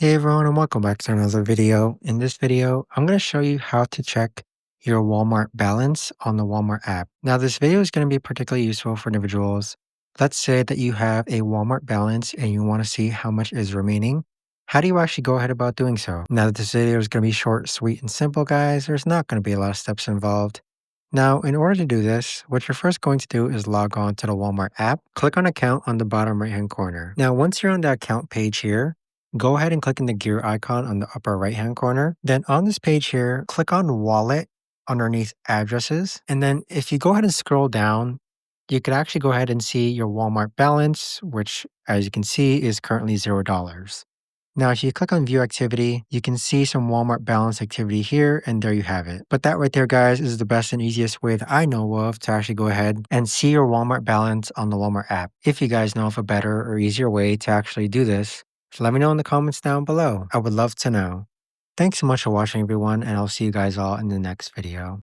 Hey everyone, and welcome back to another video. In this video, I'm going to show you how to check your Walmart balance on the Walmart app. Now, this video is going to be particularly useful for individuals. Let's say that you have a Walmart balance and you want to see how much is remaining. How do you actually go ahead about doing so? Now, this video is going to be short, sweet, and simple, guys. There's not going to be a lot of steps involved. Now, in order to do this, what you're first going to do is log on to the Walmart app. Click on account on the bottom right hand corner. Now, once you're on the account page here, go ahead and click on the gear icon on the upper right hand corner. Then on this page here, click on wallet underneath addresses. And then if you go ahead and scroll down, you could actually go ahead and see your Walmart balance, which as you can see is currently $0. Now, if you click on view activity, you can see some Walmart balance activity here, and there you have it. But that right there, guys, is the best and easiest way that I know of to actually go ahead and see your Walmart balance on the Walmart app. If you guys know of a better or easier way to actually do this, let me know in the comments down below. I would love to know. Thanks so much for watching, everyone, and I'll see you guys all in the next video.